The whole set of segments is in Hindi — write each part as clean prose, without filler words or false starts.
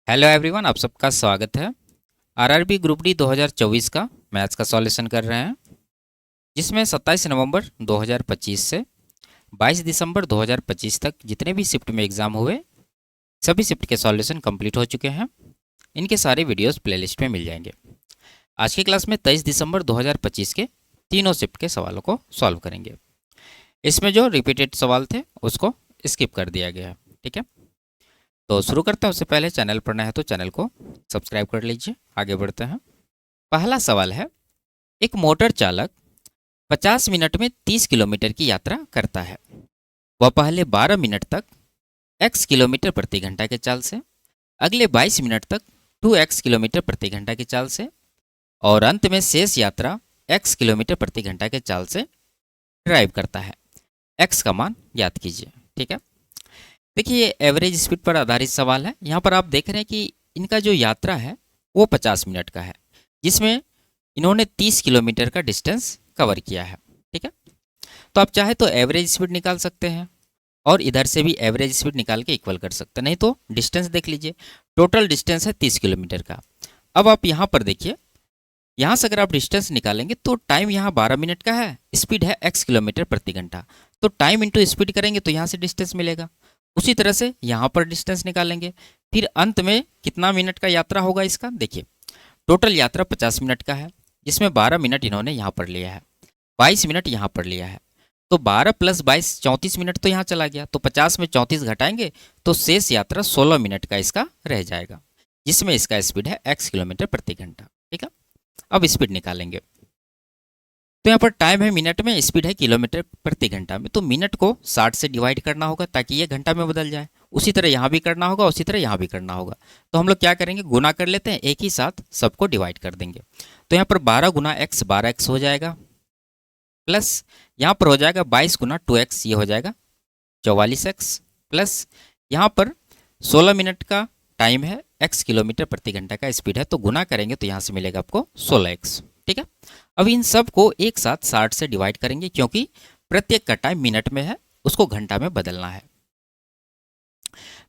हेलो एवरीवन, आप सबका स्वागत है। आरआरबी ग्रुप डी 2024 का मैथ्स का सॉल्यूशन कर रहे हैं, जिसमें 27 नवंबर 2025 से 22 दिसंबर 2025 तक जितने भी शिफ्ट में एग्ज़ाम हुए सभी शिफ्ट के सॉल्यूशन कंप्लीट हो चुके हैं। इनके सारे वीडियोस प्लेलिस्ट में मिल जाएंगे। आज की क्लास में 23 दिसंबर 2025 के तीनों शिफ्ट के सवालों को सॉल्व करेंगे। इसमें जो रिपीटेड सवाल थे उसको स्किप कर दिया गया है। ठीक है, तो शुरू करते हैं। उससे पहले चैनल पर नया है तो चैनल को सब्सक्राइब कर लीजिए। आगे बढ़ते हैं। पहला सवाल है, एक मोटर चालक 50 मिनट में 30 किलोमीटर की यात्रा करता है। वह पहले 12 मिनट तक x किलोमीटर प्रति घंटा के चाल से, अगले 22 मिनट तक 2x किलोमीटर प्रति घंटा की चाल से और अंत में शेष यात्रा x किलोमीटर प्रति घंटा के चाल से ड्राइव करता है। x का मान याद कीजिए। ठीक है, देखिए ये एवरेज स्पीड पर आधारित सवाल है। यहाँ पर आप देख रहे हैं कि इनका जो यात्रा है वो 50 मिनट का है, जिसमें इन्होंने 30 किलोमीटर का डिस्टेंस कवर किया है। ठीक है, तो आप चाहे तो एवरेज स्पीड निकाल सकते हैं और इधर से भी एवरेज स्पीड निकाल के इक्वल कर सकते हैं, नहीं तो डिस्टेंस देख लीजिए। टोटल डिस्टेंस है 30 किलोमीटर का। अब आप यहाँ पर देखिए, यहाँ से अगर आप डिस्टेंस निकालेंगे तो टाइम यहाँ 12 मिनट का है, स्पीड है x किलोमीटर प्रति घंटा। तो टाइम इंटू स्पीड करेंगे तो यहाँ से डिस्टेंस मिलेगा। उसी तरह से यहाँ पर डिस्टेंस निकालेंगे, फिर अंत में कितना मिनट का यात्रा होगा इसका। देखिए टोटल यात्रा 50 मिनट का है, जिसमें 12 मिनट इन्होंने यहाँ पर लिया है, 22 मिनट यहाँ पर लिया है। तो 12 + 22 34 मिनट तो यहाँ चला गया। तो 50 में 34 घटाएंगे तो शेष यात्रा 16 मिनट का इसका रह जाएगा, जिसमें इसका स्पीड है x किलोमीटर प्रति घंटा। ठीक है, अब स्पीड निकालेंगे तो यहाँ पर टाइम है मिनट में, स्पीड है किलोमीटर प्रति घंटा में। तो मिनट को 60 से डिवाइड करना होगा ताकि ये घंटा में बदल जाए। उसी तरह यहाँ भी करना होगा, उसी तरह यहाँ भी करना होगा। तो हम लोग क्या करेंगे, गुना कर लेते हैं, एक ही साथ सबको डिवाइड कर देंगे। तो यहाँ पर 12 गुना x 12x हो जाएगा, प्लस यहाँ पर हो जाएगा 22 गुना 2x, ये हो जाएगा 44x, प्लस यहाँ पर 16 मिनट का टाइम है, x किलोमीटर प्रति घंटा का स्पीड है। तो गुना करेंगे तो यहाँ से मिलेगा आपको 16x। ठीक है, अब इन सब को एक साथ 60 से डिवाइड करेंगे, क्योंकि प्रत्येक का टाइम मिनट में है, उसको घंटा में बदलना है।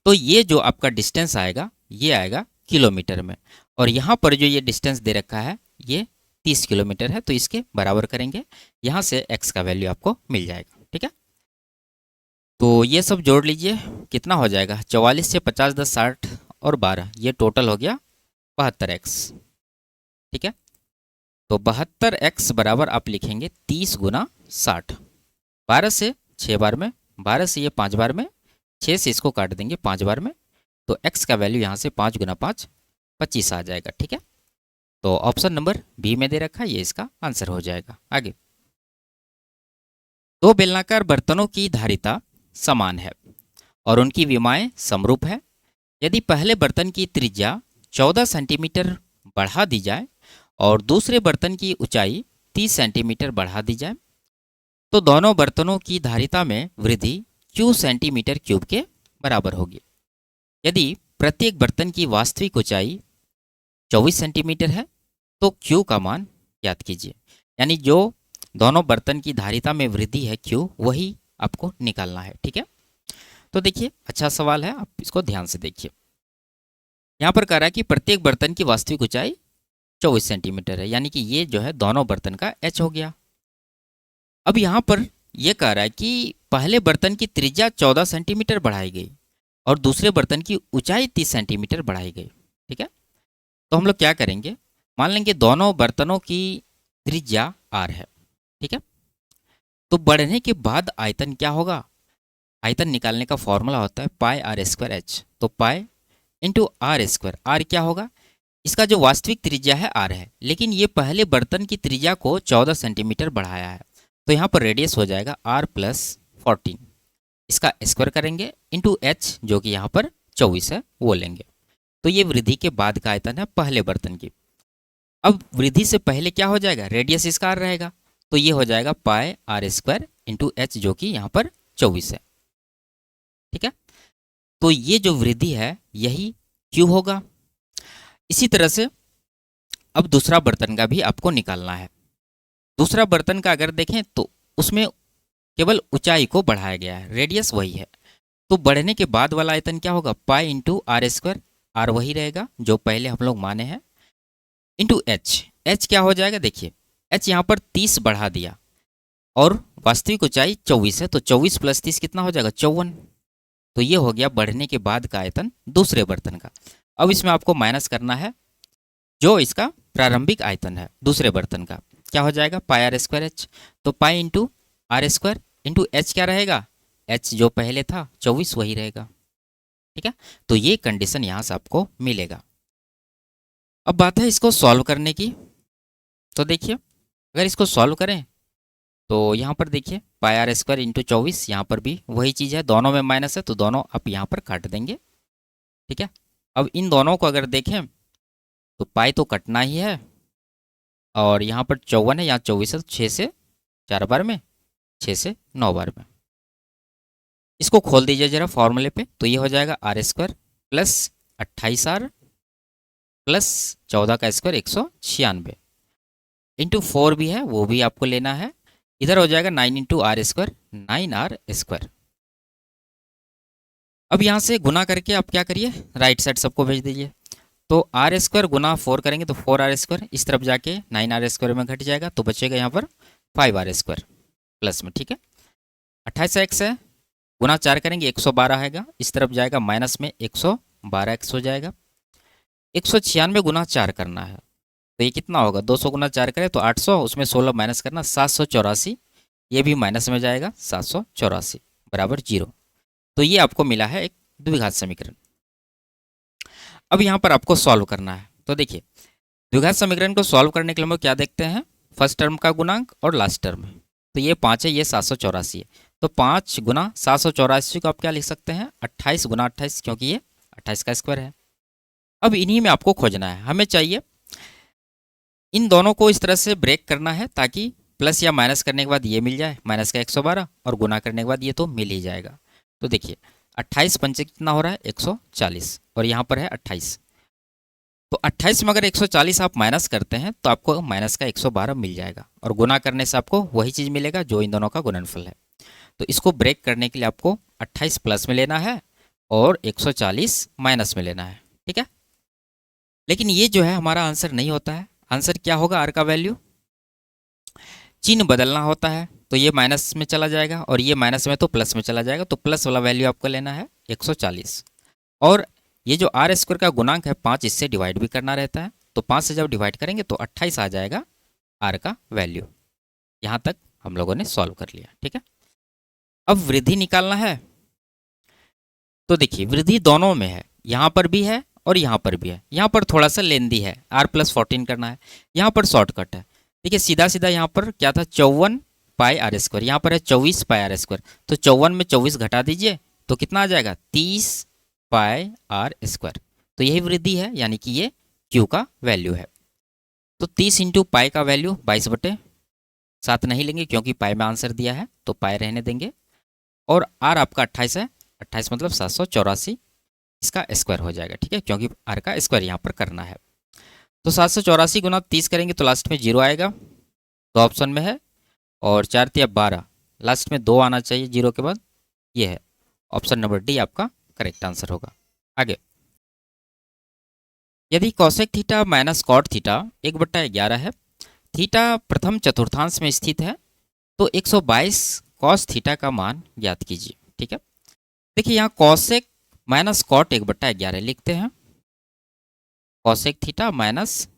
तो ये जो आपका डिस्टेंस आएगा ये आएगा किलोमीटर में, और यहाँ पर जो ये डिस्टेंस दे रखा है ये 30 किलोमीटर है। तो इसके बराबर करेंगे, यहाँ से x का वैल्यू आपको मिल जाएगा। ठीक है, तो ये सब जोड़ लीजिए, कितना हो जाएगा, 44 से 50 10 60 और 12, ये टोटल हो गया 72x। ठीक है, तो 72x बराबर आप लिखेंगे 30 गुना 60। 12 से 6 बार में, 12 से ये 5 बार में, 6 से इसको काट देंगे 5 बार में। तो x का वैल्यू यहाँ से 5 गुना 5 25 आ जाएगा। ठीक है, तो ऑप्शन नंबर बी में दे रखा है, ये इसका आंसर हो जाएगा। आगे, दो बेलनाकार बर्तनों की धारिता समान है और उनकी विमाएं समरूप है। यदि पहले बर्तन की त्रिज्या 14 सेंटीमीटर बढ़ा दी जाए और दूसरे बर्तन की ऊंचाई 30 सेंटीमीटर बढ़ा दी जाए, तो दोनों बर्तनों की धारिता में वृद्धि q सेंटीमीटर क्यूब के बराबर होगी। यदि प्रत्येक बर्तन की वास्तविक ऊंचाई 24 सेंटीमीटर है तो q का मान याद कीजिए। यानी जो दोनों बर्तन की धारिता में वृद्धि है q, वही आपको निकालना है। ठीक है, तो देखिए अच्छा सवाल है, आप इसको ध्यान से देखिए। यहाँ पर कह रहा है कि प्रत्येक बर्तन की वास्तविक ऊंचाई 24 सेंटीमीटर है, यानी कि ये जो है दोनों बर्तन का h हो गया। अब यहाँ पर यह कह रहा है कि पहले बर्तन की त्रिज्या 14 सेंटीमीटर बढ़ाई गई और दूसरे बर्तन की ऊंचाई 30 सेंटीमीटर बढ़ाई गई। ठीक है, तो हम लोग क्या करेंगे, मान लेंगे दोनों बर्तनों की त्रिज्या r है। ठीक है, तो बढ़ने के बाद आयतन क्या होगा, आयतन निकालने का फॉर्मूला होता है पाई आर स्क्वायर एच। तो pi into are square, R क्या होगा, इसका जो वास्तविक त्रिज्या है आर है, लेकिन ये पहले बर्तन की त्रिज्या को 14 सेंटीमीटर बढ़ाया है। तो यहाँ पर रेडियस हो जाएगा r प्लस 14, इसका स्क्वायर करेंगे इंटू एच जो कि यहाँ पर 24 है वो लेंगे। तो ये वृद्धि के बाद का आयतन है पहले बर्तन की। अब वृद्धि से पहले क्या हो जाएगा, रेडियस इसका r रहेगा, तो ये हो जाएगा पाई आर स्क्वायर इंटू एच जो कि यहाँ पर 24 है। ठीक है, तो ये जो वृद्धि है यही q होगा। इसी तरह से अब दूसरा बर्तन का भी आपको निकालना है। दूसरा बर्तन का अगर देखें तो उसमें केवल ऊंचाई को बढ़ाया गया है, रेडियस वही है। तो बढ़ने के बाद वाला आयतन क्या होगा, pi into are square. R वही रहेगा जो पहले हम लोग माने हैं, इंटू एच। एच क्या हो जाएगा, देखिए एच यहाँ पर 30 बढ़ा दिया और वास्तविक ऊंचाई 24 है, तो 24 प्लस 30 कितना हो जाएगा, 54। तो ये हो गया बढ़ने के बाद का आयतन दूसरे बर्तन का। अब इसमें आपको माइनस करना है जो इसका प्रारंभिक आयतन है दूसरे बर्तन का, क्या हो जाएगा, पाई आर स्क्वायर एच। तो pi into are square into H क्या रहेगा, एच जो पहले था 24 वही रहेगा, ठीक है। तो ये कंडीशन यहाँ से आपको मिलेगा। अब बात है इसको सॉल्व करने की। तो देखिए अगर इसको सॉल्व करें तो यहाँ पर देखिए पाई आर स्क्वायर इंटू 24, यहाँ पर भी वही चीज़ है, दोनों में माइनस है तो दोनों आप यहाँ पर काट देंगे, ठीक है। अब इन दोनों को अगर देखें तो पाई तो कटना ही है और यहाँ पर 54 है, यहाँ 24 है, तो 6 से 4 बार में, 6 से 9 बार में। इसको खोल दीजिए जरा फॉर्मूले पे, तो ये हो जाएगा are square plus 28R plus 14 का स्क्वायर 196 इंटू 4 भी है वो भी आपको लेना है। इधर हो जाएगा 9 into are square, 9R square. अब यहाँ से गुना करके आप क्या करिए, राइट साइड सबको भेज दीजिए। तो आर स्क्वायर गुना 4 करेंगे तो 4R स्क्वायर, इस तरफ जाके 9R स्क्वायर में घट जाएगा तो बचेगा यहाँ पर 5R स्क्वायर प्लस में, ठीक है। 28x है, गुना 4 करेंगे 112 आएगा, इस तरफ जाएगा माइनस में 112x हो जाएगा। 196 गुना 4 करना है तो ये कितना होगा, 200 गुना 4 करें तो 800, उसमें 16 माइनस करना 784, ये भी माइनस में जाएगा 784 बराबर 0। तो ये आपको मिला है एक द्विघात समीकरण। अब यहाँ पर आपको सॉल्व करना है। तो देखिए द्विघात समीकरण को सॉल्व करने के लिए हम लोग क्या देखते हैं, फर्स्ट टर्म का गुणांक और लास्ट टर्म। तो ये 5 है, ये 784 है, तो 5 गुना 784 को आप क्या लिख सकते हैं, 28 गुना 28, क्योंकि ये 28 का स्क्वायर है। अब इन्हीं में आपको खोजना है, हमें चाहिए इन दोनों को इस तरह से ब्रेक करना है ताकि प्लस या माइनस करने के बाद ये मिल जाए माइनस का 112 और गुना करने के बाद ये तो मिल ही जाएगा। तो देखिए 28 पंचे कितना हो रहा है, 140 और यहाँ पर है 28। तो 28 में अगर 140 आप माइनस करते हैं तो आपको माइनस का 112 मिल जाएगा और गुना करने से आपको वही चीज़ मिलेगा जो इन दोनों का गुणनफल है। तो इसको ब्रेक करने के लिए आपको 28 प्लस में लेना है और 140 माइनस में लेना है, ठीक है। लेकिन ये जो है हमारा आंसर नहीं होता है। आंसर क्या होगा, आर का वैल्यू चिन्ह बदलना होता है, तो ये माइनस में चला जाएगा और ये माइनस में तो प्लस में चला जाएगा, तो प्लस वाला वैल्यू आपको लेना है 140। और ये जो आर स्क्वायर का गुणांक है 5, इससे डिवाइड भी करना रहता है, तो 5 से जब डिवाइड करेंगे तो 28 आ जाएगा आर का वैल्यू। यहाँ तक हम लोगों ने सॉल्व कर लिया, ठीक है। अब वृद्धि निकालना है। तो देखिए वृद्धि दोनों में है, यहाँ पर भी है और यहाँ पर भी है। यहाँ पर थोड़ा सा लेंदी है, r प्लस 14 करना है, यहाँ पर शॉर्टकट है। देखिए सीधा सीधा यहाँ पर क्या था, 54 पाई आर स्क्वायर, यहाँ पर है 24 पाई आर स्क्वायर, तो 54 में 24 घटा दीजिए तो कितना आ जाएगा, 30 पाई आर स्क्वायर। तो यही वृद्धि है, यानी कि ये Q का वैल्यू है। तो 30 इंटू पाई का वैल्यू 22/7 नहीं लेंगे क्योंकि पाई में आंसर दिया है तो पाई रहने देंगे। और आर आपका 28 है, 28 मतलब 784 इसका स्क्वायर हो जाएगा, ठीक है, क्योंकि आर का स्क्वायर यहाँ पर करना है। तो 784 गुना 30 करेंगे तो लास्ट में 0 आएगा, तो ऑप्शन में है, और 4 तिया 12, लास्ट में 2 आना चाहिए 0 के बाद, ये है ऑप्शन नंबर डी आपका करेक्ट आंसर होगा। आगे, यदि cosec theta minus cot theta 1/11 है, थीटा प्रथम चतुर्थांश में स्थित है, तो 122 कॉस थीटा का मान ज्ञात कीजिए, ठीक है। देखिए यहाँ कॉसेक माइनस कॉट 1/11 लिखते हैं, cosec theta minus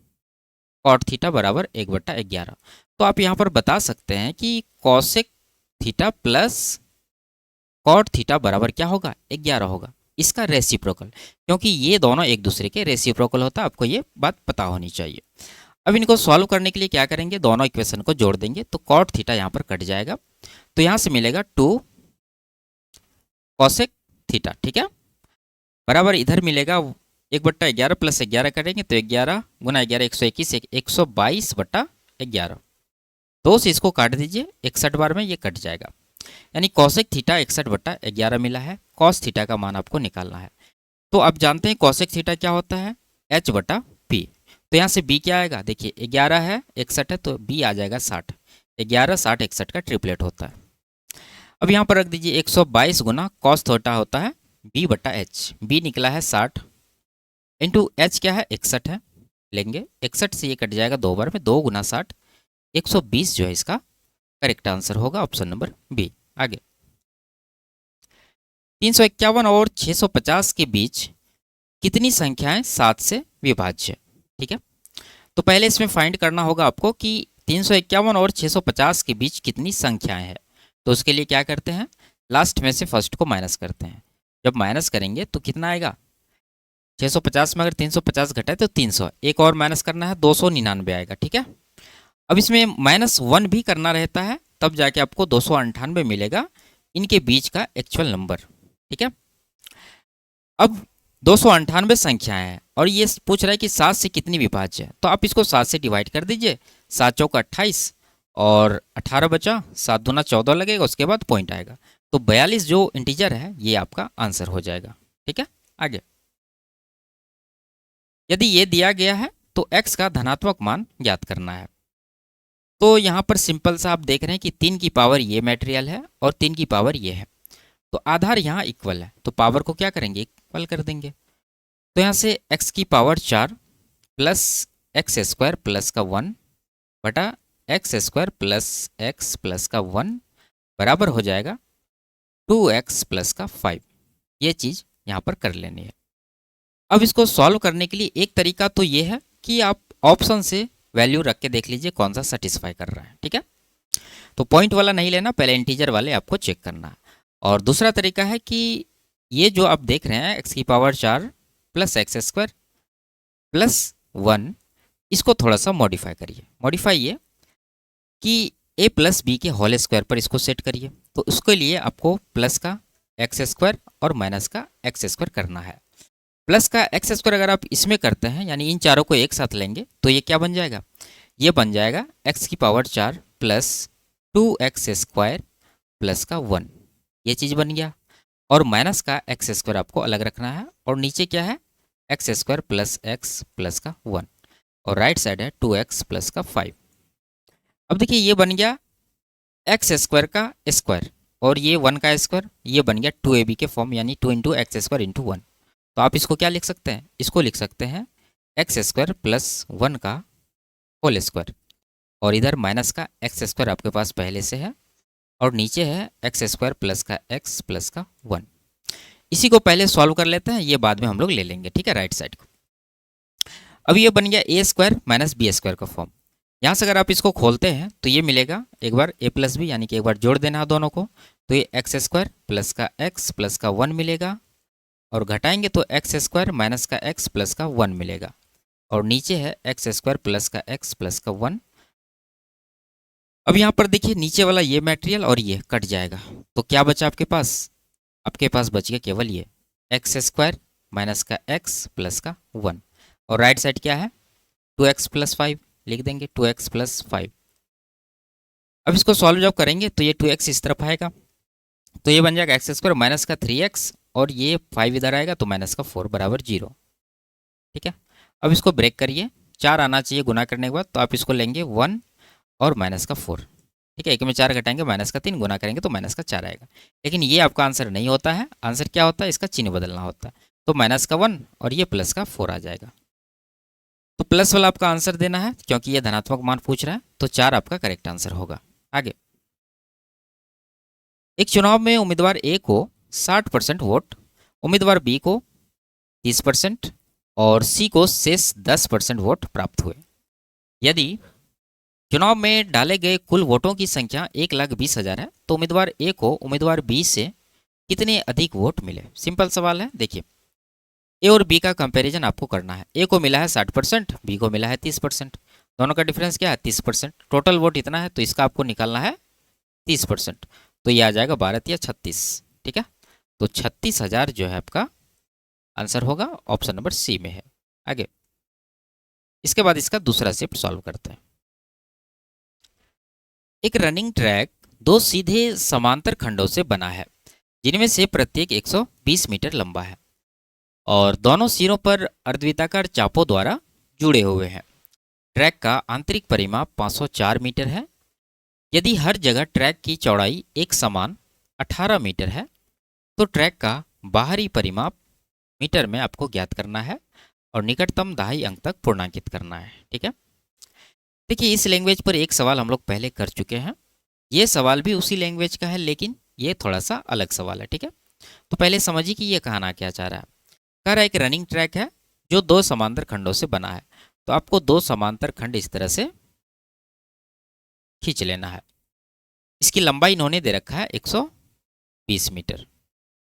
cot theta बराबर 1/11। तो आप यहाँ पर बता सकते हैं कि cosec theta plus cot theta बराबर क्या होगा, 11 होगा, इसका रेसिप्रोकल, क्योंकि ये दोनों एक दूसरे के रेसिप्रोकल होता है, आपको ये बात पता होनी चाहिए। अब इनको सॉल्व करने के लिए क्या करेंगे, दोनों इक्वेशन को जोड़ देंगे, तो कॉट थीटा यहाँ पर कट जाएगा, तो यहाँ से मिलेगा 2 कॉसेक थीटा, ठीक है, बराबर इधर मिलेगा 1/11 प्लस 11 करेंगे तो 11 गुना 11 121, 122/11, 2 से इसको काट दीजिए, 61 बार में ये कट जाएगा, यानी कॉसेक थीटा 61/11 मिला है। कॉस थीटा का मान आपको निकालना है। तो आप जानते हैं कॉसेक थीटा क्या होता है, h/p। तो यहाँ से b क्या आएगा, देखिए 11 है 61 है तो b आ जाएगा 60, 11 60 61 का ट्रिपलेट होता है। अब यहाँ पर रख दीजिए 122 गुना कॉस थीटा होता है b/h, b निकला है 60 इंटू एच क्या है 61 है, लेंगे 61 से ये कट जाएगा 2 बार में, 2 गुना 60 120 जो है इसका करेक्ट आंसर होगा ऑप्शन नंबर बी। आगे 351 और 650 के बीच कितनी संख्याएं 7 से विभाज्य, ठीक है। तो पहले इसमें फाइंड करना होगा आपको कि 351 और 650 के बीच कितनी संख्याएं हैं। तो उसके लिए क्या करते हैं, लास्ट में से फर्स्ट को माइनस करते हैं। जब माइनस करेंगे तो कितना आएगा, 650 में अगर 350 घटाए तो 300, एक और माइनस करना है 299 आएगा, ठीक है। अब इसमें -1 भी करना रहता है, तब जाके आपको 298 मिलेगा इनके बीच का एक्चुअल नंबर, ठीक है। अब 298 संख्याएं हैं और ये पूछ रहा है कि 7 से कितनी विभाज्य है, तो आप इसको 7 से डिवाइड कर दीजिए, 7 चौका 28 और 18 बचा, 7 दूना 14 लगेगा, उसके बाद पॉइंट आएगा। तो 42 जो इंटीजर है ये आपका आंसर हो जाएगा, ठीक है। आगे यदि ये दिया गया है तो x का धनात्मक मान ज्ञात करना है। तो यहाँ पर सिंपल सा आप देख रहे हैं कि 3 की पावर ये मटेरियल है और 3 की पावर ये है, तो आधार यहाँ इक्वल है, तो पावर को क्या करेंगे, इक्वल कर देंगे। तो यहाँ से x की power 4 plus x square plus का 1 बटा x square plus x plus का 1 बराबर हो जाएगा 2x प्लस का 5। ये चीज़ यहाँ पर कर लेनी है। अब इसको सॉल्व करने के लिए एक तरीका तो ये है कि आप ऑप्शन से वैल्यू रख के देख लीजिए कौन सा सेटिस्फाई कर रहा है, ठीक है। तो पॉइंट वाला नहीं लेना, पहले इंटीजर वाले आपको चेक करना है। और दूसरा तरीका है कि ये जो आप देख रहे हैं x की power 4 plus x square plus 1, इसको थोड़ा सा मॉडिफाई करिए। मॉडिफाई ये कि a प्लस बी के होल स्क्वायर पर इसको सेट करिए। तो उसके लिए आपको प्लस का एक्स स्क्वायर और माइनस का एक्स स्क्वायर करना है। प्लस का एक्स स्क्वायर अगर आप इसमें करते हैं, यानी इन चारों को एक साथ लेंगे, तो ये क्या बन जाएगा, ये बन जाएगा x की power 4 plus 2x square plus का 1, ये चीज़ बन गया। और माइनस का एक्स स्क्वायर आपको अलग रखना है, और नीचे क्या है x square plus x plus का 1, और राइट साइड है 2x प्लस का 5। अब देखिए ये बन गया एक्स स्क्वायर का स्क्वायर, और ये 1 का स्क्वायर, ये बन गया 2ab के फॉर्म, यानी 2 इंटू एक्स स्क्वायर इंटू 1। तो आप इसको क्या लिख सकते हैं, इसको लिख सकते हैं एक्स स्क्वायर प्लस 1 का होल स्क्वायर, और इधर माइनस का एक्स स्क्वायर आपके पास पहले से है, और नीचे है एक्स स्क्वायर प्लस का एक्स प्लस का 1। इसी को पहले सॉल्व कर लेते हैं, ये बाद में हम लोग ले लेंगे, ठीक है, राइट साइड को। अब ये बन गया ए स्क्वायर माइनस बी स्क्वायर का फॉर्म। यहाँ से अगर आप इसको खोलते हैं तो ये मिलेगा एक बार a प्लस बी, यानी कि एक बार जोड़ देना है दोनों को, तो ये एक्स स्क्वायर प्लस का एक्स प्लस का 1 मिलेगा, और घटाएंगे तो एक्स स्क्वायर माइनस का एक्स प्लस का 1 मिलेगा, और नीचे है एक्स स्क्वायर प्लस का एक्स प्लस का 1। अब यहाँ पर देखिए नीचे वाला ये मटेरियल और ये कट जाएगा, तो क्या बचा आपके पास, आपके पास बच गया केवल ये एक्स स्क्वायर माइनस का एक्स प्लस का 1, और राइट साइड क्या है 2x प्लस 5, लिख देंगे 2x प्लस 5। अब इसको सॉल्व जब करेंगे तो ये 2x इस तरफ आएगा, तो ये बन जाएगा एक्स स्क्वायर माइनस का 3x, और ये 5 इधर आएगा तो माइनस का 4 बराबर 0, ठीक है। अब इसको ब्रेक करिए, 4 आना चाहिए गुना करने के बाद, तो आप इसको लेंगे 1 और माइनस का 4, ठीक है। एक में 4 घटाएंगे माइनस का 3, गुना करेंगे तो माइनस का 4 आएगा। लेकिन ये आपका आंसर नहीं होता है, आंसर क्या होता है, इसका चिन्ह बदलना होता है, तो माइनस का 1 और ये प्लस का 4 आ जाएगा। तो प्लस वाला आपका आंसर देना है, क्योंकि ये धनात्मक मान पूछ रहा है, तो 4 आपका करेक्ट आंसर होगा। आगे एक चुनाव में उम्मीदवार ए को 60% वोट, उम्मीदवार बी को 30% और सी को शेष 10% वोट प्राप्त हुए। यदि चुनाव में डाले गए कुल वोटों की संख्या 1,20,000 है, तो उम्मीदवार ए को उम्मीदवार बी से कितने अधिक वोट मिले। सिंपल सवाल है, देखिए ए और बी का कंपैरिजन आपको करना है। ए को मिला है 60%, बी को मिला है 30%, दोनों का डिफरेंस क्या है 30%। टोटल वोट इतना है तो इसका आपको निकालना है 30%, तो ये आ जाएगा 12 या 36, ठीक है। तो 36,000 जो है आपका आंसर होगा, ऑप्शन नंबर सी में है। आगे इसके बाद इसका दूसरा शिफ्ट सॉल्व करते हैं। एक रनिंग ट्रैक 2 सीधे समांतर खंडों से बना है, जिनमें से प्रत्येक 120 मीटर लंबा है, और दोनों सिरों पर अर्धवृत्ताकार चापों द्वारा जुड़े हुए हैं। ट्रैक का आंतरिक परिमाप 504 मीटर है। यदि हर जगह ट्रैक की चौड़ाई एक समान 18 मीटर है, तो ट्रैक का बाहरी परिमाप मीटर में आपको ज्ञात करना है, और निकटतम दहाई अंक तक पूर्णांकित करना है। ठीक है, देखिए इस लैंग्वेज पर एक सवाल हम लोग पहले कर चुके हैं, ये सवाल भी उसी लैंग्वेज का है लेकिन ये थोड़ा सा अलग सवाल है। ठीक है, तो पहले समझिए कि ये कहना क्या चाह रहा है। कह रहा है एक रनिंग ट्रैक है जो दो समांतर खंडों से बना है, तो आपको दो समांतर खंड इस तरह से खींच लेना है। इसकी लंबाई इन्होंने दे रखा है 120 मीटर,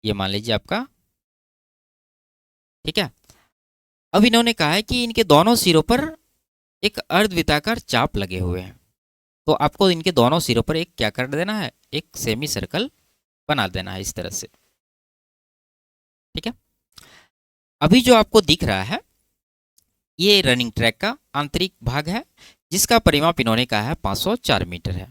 ये मान लीजिए आपका। ठीक है, अब इन्होंने कहा है कि इनके दोनों सिरों पर एक अर्धवृत्ताकार चाप लगे हुए हैं, तो आपको इनके दोनों सिरों पर एक क्या कर देना है, एक सेमी सर्कल बना देना है इस तरह से। ठीक है, अभी जो आपको दिख रहा है ये रनिंग ट्रैक का आंतरिक भाग है जिसका परिमाप इन्होंने कहा है 504 मीटर है।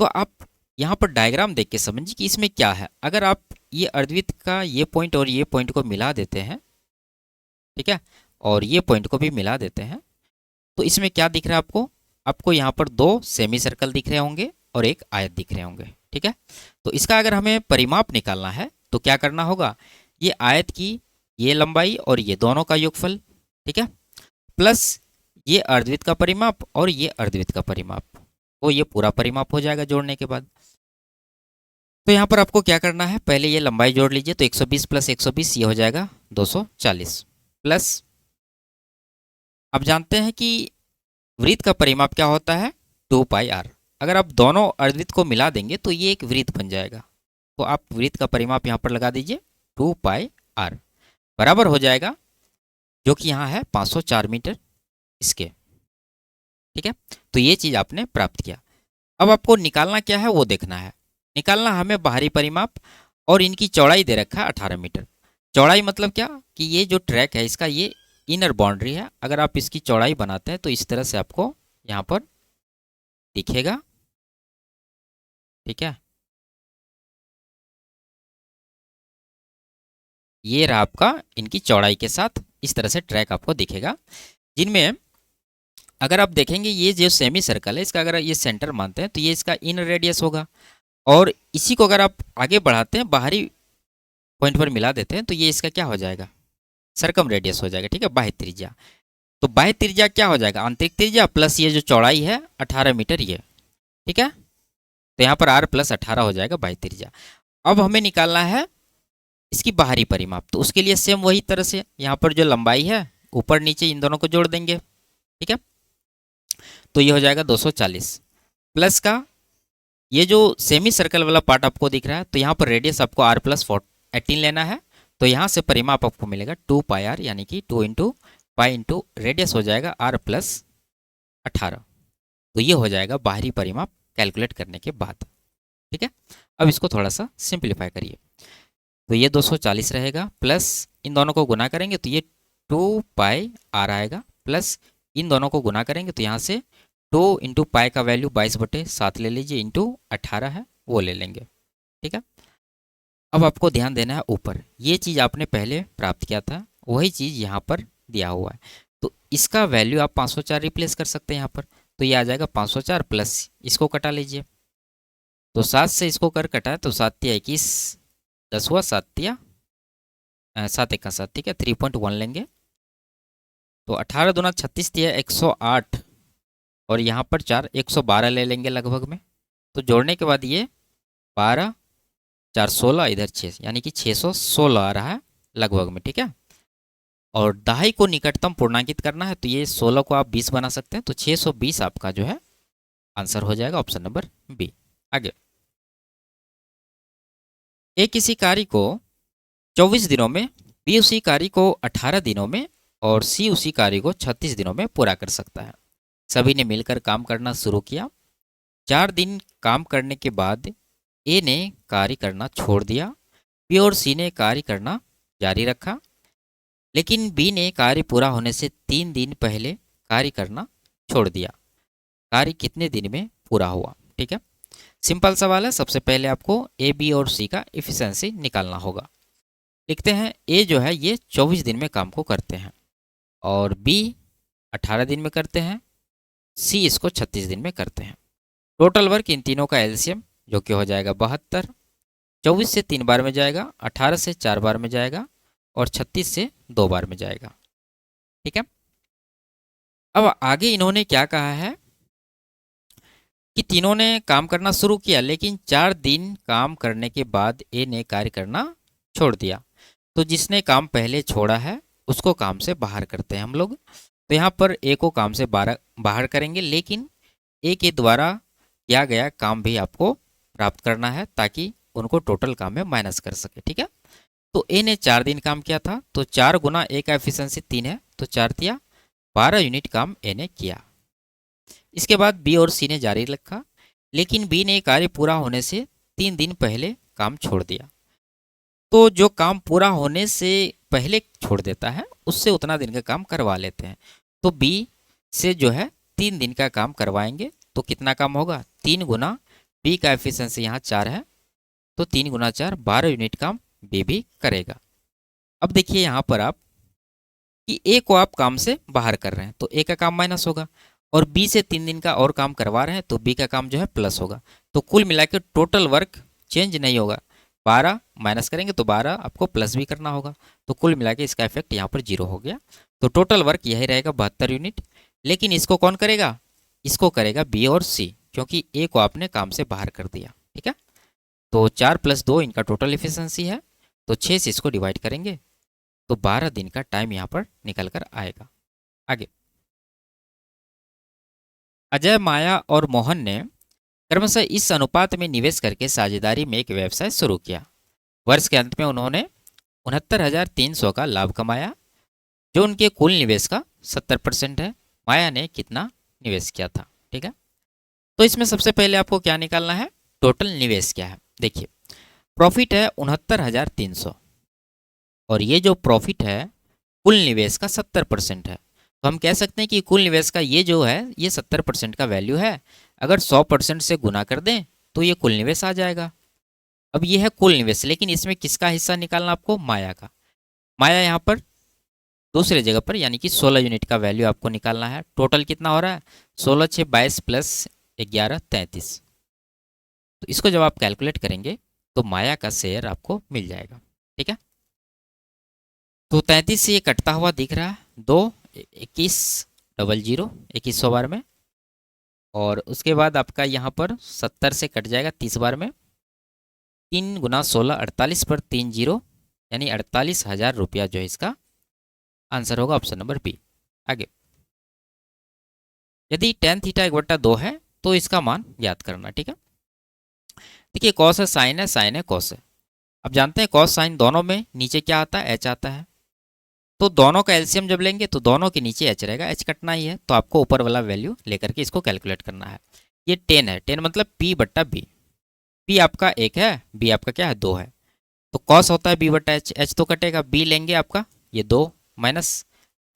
तो आप यहाँ पर डायग्राम देख के समझिए कि इसमें क्या है। अगर आप ये अर्धवृत्त का ये पॉइंट और ये पॉइंट को मिला देते हैं, ठीक है, और ये पॉइंट को भी मिला देते हैं, तो इसमें क्या दिख रहा है आपको, आपको यहाँ पर दो सेमी सर्कल दिख रहे होंगे और एक आयत दिख रहे होंगे। ठीक है, तो इसका अगर हमें परिमाप निकालना है तो क्या करना होगा, ये आयत की ये लंबाई और ये दोनों का योगफल, ठीक है, प्लस ये अर्धवृत्त का परिमाप और ये अर्धवृत्त का परिमाप, तो ये पूरा परिमाप हो जाएगा जोड़ने के बाद। तो यहाँ पर आपको क्या करना है, पहले ये लंबाई जोड़ लीजिए, तो 120 प्लस 120 ये हो जाएगा 240, प्लस अब जानते हैं कि वृत्त का परिमाप क्या होता है 2πr। अगर आप दोनों अर्धवृत्त को मिला देंगे तो ये एक वृत्त बन जाएगा, तो आप वृत्त का परिमाप यहाँ पर लगा दीजिए 2πr बराबर हो जाएगा जो कि यहाँ है 504 मीटर इसके। ठीक है, तो ये चीज़ आपने प्राप्त किया। अब आपको निकालना क्या है वो देखना है। निकालना हमें बाहरी परिमाप और इनकी चौड़ाई दे रखा है 18 मीटर। चौड़ाई मतलब क्या कि ये जो ट्रैक है इसका ये इनर बाउंड्री है, अगर आप इसकी चौड़ाई बनाते हैं तो इस तरह से आपको यहाँ पर दिखेगा। ठीक है, ये रहा आपका इनकी चौड़ाई के साथ इस तरह से ट्रैक आपको दिखेगा, जिनमें अगर आप देखेंगे ये जो सेमी सर्कल है इसका अगर ये सेंटर मानते हैं तो ये इसका इन रेडियस होगा, और इसी को अगर आप आगे बढ़ाते हैं बाहरी पॉइंट पर मिला देते हैं तो ये इसका क्या हो जाएगा, सरकम रेडियस हो जाएगा। ठीक है, बाह्य त्रिज्या, तो बाह्य त्रिज्या क्या हो जाएगा, आंतरिक त्रिज्या प्लस ये जो चौड़ाई है 18 मीटर ये। ठीक है, तो यहाँ पर r प्लस 18 हो जाएगा बाह्य त्रिज्या। अब हमें निकालना है इसकी बाहरी परिमाप, तो उसके लिए सेम वही तरह से यहाँ पर जो लंबाई है ऊपर नीचे इन दोनों को जोड़ देंगे। ठीक है, तो ये हो जाएगा 240 प्लस का ये जो सेमी सर्कल वाला पार्ट आपको दिख रहा है, तो यहाँ पर रेडियस आपको r प्लस 18 लेना है, तो यहाँ से परिमाप आपको मिलेगा 2πr यानी कि 2 इंटू पाई इंटू रेडियस हो जाएगा r प्लस 18। तो ये हो जाएगा बाहरी परिमाप कैलकुलेट करने के बाद। ठीक है, अब इसको थोड़ा सा सिंप्लीफाई करिए, तो ये 240 रहेगा प्लस इन दोनों को गुना करेंगे तो ये 2πr आएगा, प्लस इन दोनों को गुना करेंगे तो यहाँ से 2 इंटू पाई का वैल्यू 22/7 ले लीजिए, इंटू 18 है वो ले लेंगे। ठीक है, अब आपको ध्यान देना है ऊपर ये चीज़ आपने पहले प्राप्त किया था वही चीज़ यहाँ पर दिया हुआ है, तो इसका वैल्यू आप 504 रिप्लेस कर सकते हैं यहाँ पर, तो ये आ जाएगा 504 प्लस इसको कटा लीजिए, तो 7 से इसको कर कटा तो 7 या 21 10 हुआ, 7 या 7 1 7, ठीक है 3.1 लेंगे, तो 18 दूना 36 दिया 108 और यहाँ पर 4 112 ले लेंगे लगभग में, तो जोड़ने के बाद ये 12 4 16 इधर 6 यानी कि 616 आ रहा है लगभग में। ठीक है, और दहाई को निकटतम पूर्णांकित करना है तो ये 16 को आप 20 बना सकते हैं, तो 620 आपका जो है आंसर हो जाएगा ऑप्शन नंबर बी। आगे, ए किसी कार्य को 24 दिनों में, बी उसी कार्य को 18 दिनों में और सी उसी कार्य को 36 दिनों में पूरा कर सकता है। सभी ने मिलकर काम करना शुरू किया। 4 दिन काम करने के बाद ए ने कार्य करना छोड़ दिया, बी और सी ने कार्य करना जारी रखा, लेकिन बी ने कार्य पूरा होने से 3 दिन पहले कार्य करना छोड़ दिया। कार्य कितने दिन में पूरा हुआ? ठीक है, सिंपल सवाल है। सबसे पहले आपको ए बी और सी का इफिशिएंसी निकालना होगा। लिखते हैं ए जो है ये 24 दिन में काम को करते हैं और बी 18 दिन में करते हैं, सी इसको 36 दिन में करते हैं। टोटल वर्क इन तीनों का एलसीएम जो कि हो जाएगा 72, 24 से 3 बार में जाएगा, 18 से 4 बार में जाएगा और 36 से 2 बार में जाएगा। ठीक है। अब आगे इन्होंने क्या कहा है कि तीनों ने काम करना शुरू किया, लेकिन 4 दिन काम करने के बाद ए ने कार्य करना छोड़ दिया। तो जिसने काम पहले छोड़ा है उसको काम से बाहर करते हैं हम लोग। तो यहाँ पर ए को काम से बाहर करेंगे, लेकिन ए के द्वारा किया गया काम भी आपको प्राप्त करना है ताकि उनको टोटल काम में माइनस कर सके। ठीक है। तो ए ने 4 दिन काम किया था, तो 4 गुना ए का एफिशिएंसी 3 है, तो 4 दिया 12 यूनिट काम ए ने किया। इसके बाद बी और सी ने जारी रखा, लेकिन बी ने कार्य पूरा होने से 3 दिन पहले काम छोड़ दिया। तो जो काम पूरा होने से पहले छोड़ देता है उससे उतना दिन का काम करवा लेते हैं। तो बी से जो है 3 दिन का काम करवाएंगे, तो कितना काम होगा, 3 गुना बी का एफिशिएंसी यहाँ 4 है, तो 3 गुना 4 12 यूनिट काम बी भी करेगा। अब देखिए यहाँ पर आप कि ए को आप काम से बाहर कर रहे हैं तो ए का काम माइनस होगा, और बी से 3 दिन का और काम करवा रहे हैं तो बी का काम जो है प्लस होगा। तो कुल मिलाकर टोटल वर्क चेंज नहीं होगा, 12 माइनस करेंगे तो 12 आपको प्लस भी करना होगा, तो कुल मिला के इसका इफेक्ट यहाँ पर 0 हो गया। तो टोटल वर्क यही रहेगा 72 यूनिट। लेकिन इसको कौन करेगा, इसको करेगा बी और सी, क्योंकि ए को आपने काम से बाहर कर दिया। ठीक है। तो 4 + 2 इनका टोटल इफिशियंसी है, तो 6 से इसको डिवाइड करेंगे तो 12 दिन का टाइम यहाँ पर निकल कर आएगा। आगे, अजय, माया और मोहन ने क्रमशः इस अनुपात में निवेश करके साझेदारी में एक व्यवसाय शुरू किया। वर्ष के अंत में उन्होंने 69,300 का लाभ कमाया, जो उनके कुल निवेश का 70% है। माया ने कितना निवेश किया था। ठीक है। तो इसमें सबसे पहले आपको क्या निकालना है, टोटल निवेश क्या है। देखिए, प्रॉफिट है 69,300, और ये जो प्रॉफिट है कुल निवेश का 70% है। तो हम कह सकते हैं कि कुल निवेश का ये जो है ये 70% का वैल्यू है। अगर 100% से गुना कर दें तो ये कुल निवेश आ जाएगा। अब ये है कुल निवेश, लेकिन इसमें किसका हिस्सा निकालना आपको, माया का। माया यहाँ पर दूसरे जगह पर, यानी कि 16 यूनिट का वैल्यू आपको निकालना है। टोटल कितना हो रहा है, 16 6 22 + 11 33। तो इसको जब आप कैलकुलेट करेंगे तो माया का शेयर आपको मिल जाएगा। ठीक है। तो 33 से ये कटता हुआ दिख रहा है, 2 21 00 2100 बार में, और उसके बाद आपका यहाँ पर 70 से कट जाएगा 30 बार में। 3 गुना 16 48 पर 3 जीरो, यानी 48,000 रुपया जो है इसका आंसर होगा, ऑप्शन नंबर बी। आगे, यदि tan थीटा 1/2 है तो इसका मान याद करना। ठीक है। देखिए, कॉस है साइन है, साइन है कॉस है। अब जानते हैं कॉस साइन दोनों में नीचे क्या आता है, एच आता है। तो दोनों का एलसीएम जब लेंगे तो दोनों के नीचे एच रहेगा, एच कटना ही है, तो आपको ऊपर वाला वैल्यू लेकर के इसको कैलकुलेट करना है। ये 10 है, 10 मतलब p/b। p आपका 1 है, b आपका क्या है 2 है, तो कॉस होता है b/h, h तो कटेगा, b लेंगे आपका ये 2 माइनस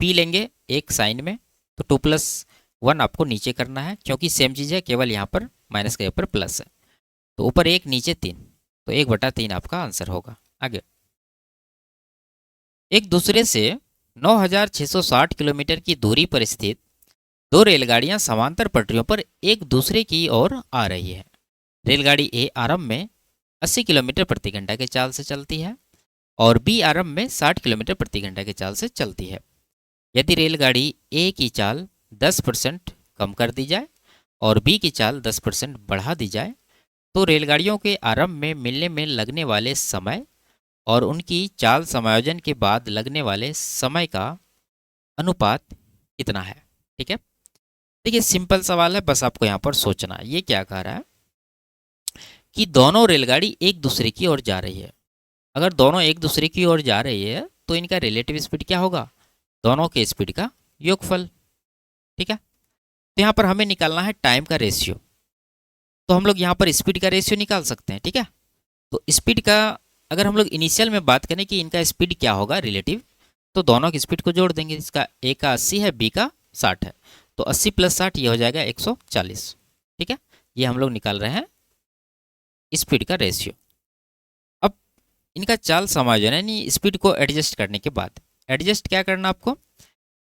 p लेंगे 1 साइन में, तो 2 + 1 आपको नीचे करना है, क्योंकि सेम चीज़ है, केवल यहाँ पर माइनस के ऊपर प्लस है। तो ऊपर 1 नीचे 3, तो 1/3 आपका आंसर होगा। आगे, एक दूसरे से 9,660 किलोमीटर की दूरी पर स्थित 2 रेलगाड़ियां समांतर पटरियों पर एक दूसरे की ओर आ रही है। रेलगाड़ी ए आरंभ में 80 किलोमीटर प्रति घंटा के चाल से चलती है और बी आरंभ में 60 किलोमीटर प्रति घंटा के चाल से चलती है। यदि रेलगाड़ी ए की चाल 10% कम कर दी जाए और बी की चाल 10% बढ़ा दी जाए, तो रेलगाड़ियों के आरंभ में मिलने में लगने वाले समय और उनकी चाल समायोजन के बाद लगने वाले समय का अनुपात कितना है। ठीक है। देखिए, सिंपल सवाल है, बस आपको यहाँ पर सोचना है। ये क्या कह रहा है कि दोनों रेलगाड़ी एक दूसरे की ओर जा रही है। अगर दोनों एक दूसरे की ओर जा रही है तो इनका रिलेटिव स्पीड क्या होगा, दोनों के स्पीड का योगफल। ठीक है। तो यहाँ पर हमें निकालना है टाइम का रेशियो, तो हम लोग यहाँ पर स्पीड का रेशियो निकाल सकते हैं। ठीक है। तो स्पीड का अगर हम लोग इनिशियल में बात करें कि इनका स्पीड क्या होगा रिलेटिव, तो दोनों की स्पीड को जोड़ देंगे। इसका ए का 80 है, बी का 60 है, तो 80 + 60 ये हो जाएगा 140। ठीक है। ये हम लोग निकाल रहे हैं स्पीड का रेशियो। अब इनका चाल समायोजन यानी स्पीड को एडजस्ट करने के बाद, एडजस्ट क्या करना आपको,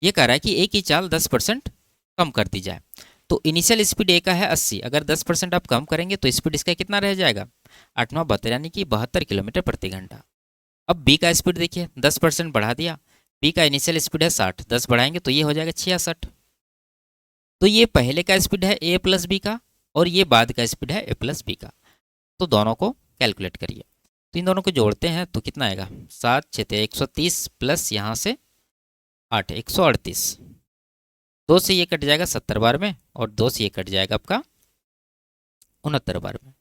ये कह रहा है कि ए की चाल 10% कम कर दी जाए। तो इनिशियल स्पीड ए का है 80, अगर 10% आप कम करेंगे तो स्पीड इसका कितना रह जाएगा, 8 9 72, यानी कि 72 किलोमीटर प्रति घंटा। अब बी का स्पीड देखिए, 10% बढ़ा दिया, बी का इनिशियल स्पीड है 60, 10 बढ़ाएंगे तो ये हो जाएगा 66। तो ये पहले का स्पीड है ए प्लस बी का और ये बाद का स्पीड है ए प्लस बी का। तो दोनों को कैलकुलेट करिए। तो इन दोनों को जोड़ते हैं तो कितना आएगा, 7 6 130 प्लस यहाँ से 8 138। 2 से ये कट जाएगा 70 बार में और 2 से ये कट जाएगा आपका 69 बार में।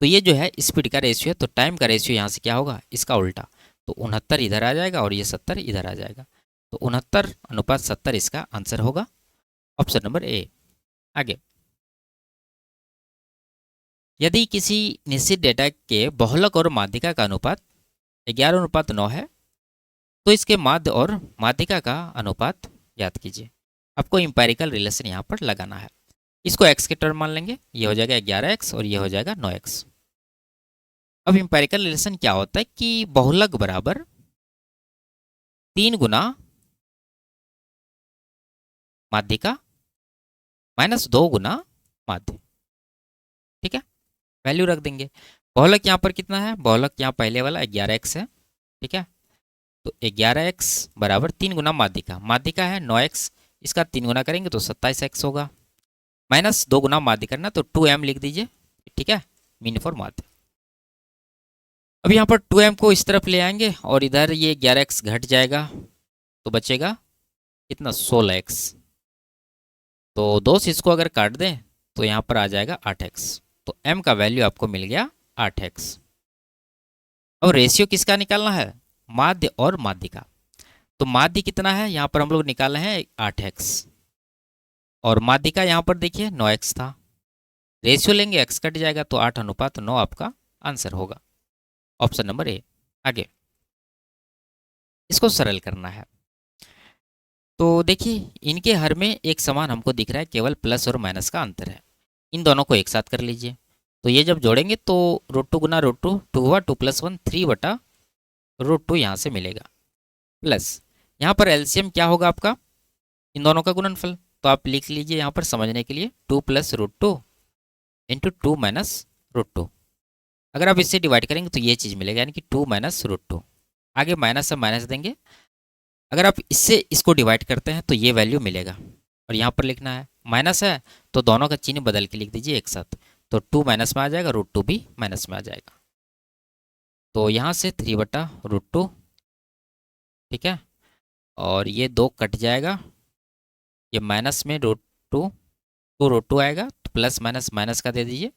तो ये जो है स्पीड का रेशियो है, तो टाइम का रेशियो यहाँ से क्या होगा, इसका उल्टा। तो 69 इधर आ जाएगा और ये 70 इधर आ जाएगा। तो 69:70 इसका आंसर होगा, ऑप्शन नंबर ए। आगे, यदि किसी निश्चित डेटा के बहुलक और माध्यिका का अनुपात 11:9 है तो इसके माध्य और माध्यिका का अनुपात याद कीजिए। आपको इंपेरिकल रिलेशन यहाँ पर लगाना है। इसको x के टर्म मान लेंगे, ये हो जाएगा 11x और ये हो जाएगा 9x। अब इंपेरिकल रिलेशन क्या होता है कि बहुलक बराबर 3 गुना माध्यिका माइनस 2 गुना माध्य। ठीक है, वैल्यू रख देंगे। बहुलक यहाँ पर कितना है, बहुलक यहाँ पहले वाला 11x है। ठीक है, तो 11x बराबर 3 गुना माध्यिका, माध्यिका है 9x, इसका 3 गुना करेंगे तो 27x होगा। माइनस 2 गुना माध्य करना तो 2m लिख दीजिए। ठीक है, मीन फॉर माध्य। अब यहाँ पर 2m को इस तरफ ले आएंगे और इधर ये 11x घट जाएगा तो बचेगा कितना, 16x। तो 2 से इसको अगर काट दें तो यहाँ पर आ जाएगा 8x। तो m का वैल्यू आपको मिल गया 8x। अब रेशियो किसका निकालना है, माध्य और माध्यिका। तो माध्य कितना है, यहाँ पर हम लोग निकाले हैं 8x और माध्यिका यहाँ पर देखिए 9x था। रेशियो लेंगे x कट जाएगा तो 8:9 आपका आंसर होगा, ऑप्शन नंबर ए। आगे, इसको सरल करना है। तो देखिए इनके हर में एक समान हमको दिख रहा है, केवल प्लस और माइनस का अंतर है। इन दोनों को एक साथ कर लीजिए। तो ये जब जोड़ेंगे तो √2 गुना √2 2 हुआ, 2 + 1 3/√2 यहाँ से मिलेगा। प्लस यहाँ पर एलसीएम क्या होगा आपका, इन दोनों का गुणनफल। तो आप लिख लीजिए यहाँ पर समझने के लिए 2 + √2 × 2 - √2। अगर आप इससे डिवाइड करेंगे तो ये चीज़ मिलेगा, यानी कि 2 - √2। आगे माइनस से माइनस देंगे, अगर आप इससे इसको डिवाइड करते हैं तो ये वैल्यू मिलेगा। और यहाँ पर लिखना है, माइनस है तो दोनों का चिन्ह बदल के लिख दीजिए एक साथ। तो 2 माइनस में आ जाएगा, √2 भी माइनस में आ जाएगा। तो यहाँ से 3/√2। ठीक है, और ये 2 कट जाएगा, ये माइनस में √2 आएगा, तो प्लस माइनस माइनस का दे दीजिए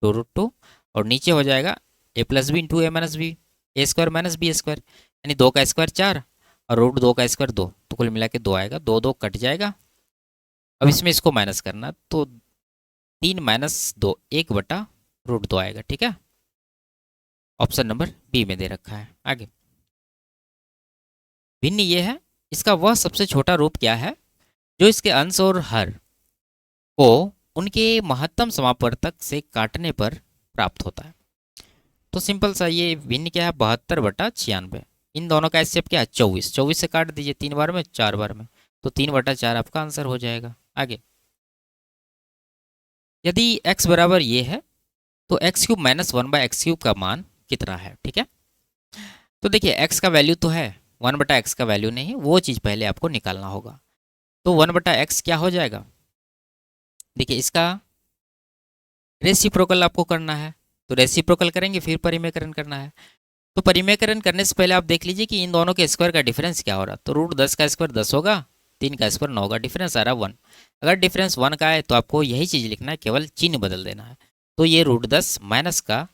2√2 और नीचे हो जाएगा a + b × a - b, a² - b², यानी 2 का स्क्वायर 4 और √2 का स्क्वायर 2, तो कुल मिला के 2 आएगा। 2 2 कट जाएगा। अब इसमें इसको माइनस करना तो 3 - 2 1/√2 आएगा। ठीक है, ऑप्शन नंबर बी में दे रखा है। आगे, भिन्न ये है, इसका वह सबसे छोटा रूप क्या है जो इसके अंश और हर को उनके महत्तम समापवर्तक से काटने पर प्राप्त होता है। तो सिंपल सा ये भिन्न क्या है, 72/96। इन दोनों का एचसीएफ क्या है, 24। 24 से काट दीजिए 3 बार में 4 बार में, तो 3/4 आपका आंसर हो जाएगा। आगे, यदि x बराबर ये है तो x³ - 1/x³ का मान कितना है। ठीक है, तो देखिए x का वैल्यू तो है, 1/x का वैल्यू नहीं, वो चीज़ पहले आपको निकालना होगा। तो 1/x क्या हो जाएगा, देखिए इसका रेसिप्रोकल आपको करना है। तो रेसिप्रोकल करेंगे फिर परिमेयकरण करना है। तो परिमेयकरण करने से पहले आप देख लीजिए कि इन दोनों के स्क्वायर का डिफरेंस क्या हो रहा है। तो √10 का स्क्वायर 10 होगा, 3 का स्क्वायर 9 होगा, डिफरेंस आ रहा है 1। अगर डिफरेंस 1 का है तो आपको यही चीज़ लिखना है, केवल चिन्ह बदल देना है। तो ये √10 माइनस का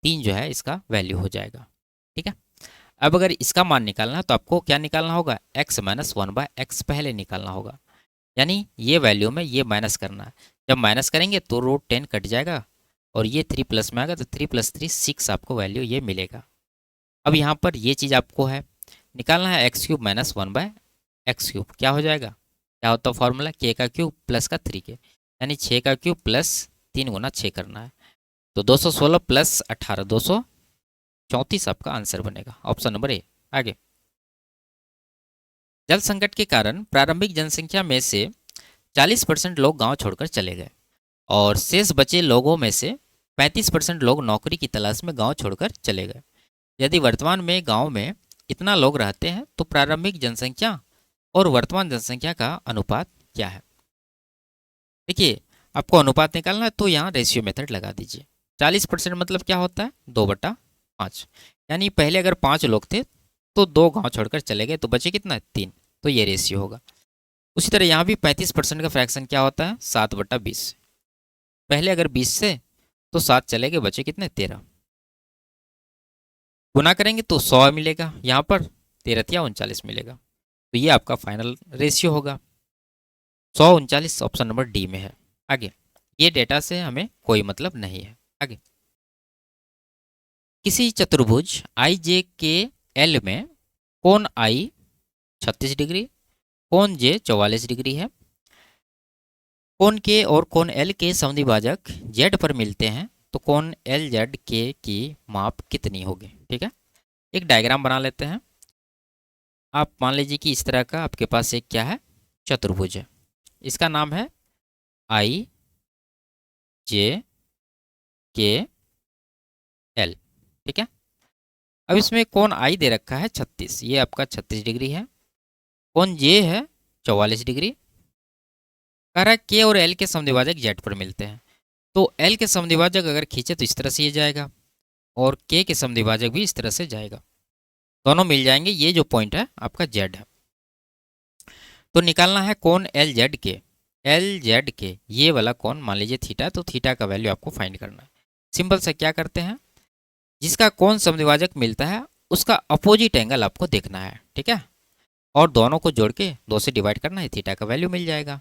3 जो है इसका वैल्यू हो जाएगा। ठीक है, अब अगर इसका मान निकालना है तो आपको क्या निकालना होगा, x - 1/x पहले निकालना होगा, यानी ये वैल्यू में ये माइनस करना है। जब माइनस करेंगे तो √10 कट जाएगा और ये 3 प्लस में आएगा, तो 3 + 3 6 आपको वैल्यू ये मिलेगा। अब यहाँ पर ये चीज़ आपको है निकालना है, x³ - 1/x³। क्या हो जाएगा, क्या होता है फॉर्मूला, k का क्यूब प्लस का 3k, यानी 6 का क्यूब प्लस 3 गुना 6 करना है। तो 216 + 18 234 आपका आंसर बनेगा, ऑप्शन नंबर ए। आगे, जल संकट के कारण प्रारंभिक जनसंख्या में से 40% लोग गांव छोड़कर चले गए और शेष बचे लोगों में से 35% लोग नौकरी की तलाश में गांव छोड़कर चले गए। यदि वर्तमान में गांव में इतना लोग रहते हैं तो प्रारंभिक जनसंख्या और वर्तमान जनसंख्या का अनुपात क्या है। देखिए, आपको अनुपात निकालना है तो यहाँ रेशियो मेथड लगा दीजिए। 40% मतलब क्या होता है, 2/5। यानी पहले अगर 5 लोग थे तो 2 गांव छोड़कर चले गए तो बचे कितना है, 3। तो ये रेशियो होगा। उसी तरह यहाँ भी 35% का फ्रैक्शन क्या होता है, 7/20। पहले अगर 20 थे तो 7 चले गए, बचे कितने, 13। गुना करेंगे तो 100 मिलेगा, यहाँ पर 13 मिलेगा। तो ये आपका फाइनल रेशियो होगा। 139 ऑप्शन नंबर डी में है। आगे, ये डेटा से हमें कोई मतलब नहीं है। आगे, किसी चतुर्भुज आई जे के एल में कोण आई 36 डिग्री, कोण जे 44 डिग्री है। कोण के और कोण एल के समद्विभाजक जेड पर मिलते हैं तो कोण एल जेड के की माप कितनी होगी। ठीक है, एक डायग्राम बना लेते हैं। आप मान लीजिए कि इस तरह का आपके पास एक क्या है, चतुर्भुज है। इसका नाम है आई जे के एल। ठीक है, अब इसमें कोण आई दे रखा है 36, ये आपका 36 डिग्री है। कोण जे है 44 डिग्री। कह रहा है के और एल के समद्विभाजक जेड पर मिलते हैं। तो एल के समद्विभाजक अगर खींचे तो इस तरह से ये जाएगा, और के समद्विभाजक भी इस तरह से जाएगा, दोनों मिल जाएंगे। ये जो पॉइंट है आपका जेड है। तो निकालना है कोण एल जेड के। एल जेड के ये वाला कोण मान लीजिए थीटा, तो थीटा का वैल्यू आपको फाइंड करना है। सिंपल से क्या करते हैं, जिसका कोण समद्विभाजक मिलता है उसका अपोजिट एंगल आपको देखना है। ठीक है, और दोनों को जोड़ के 2 से डिवाइड करना है, थीटा का वैल्यू मिल जाएगा।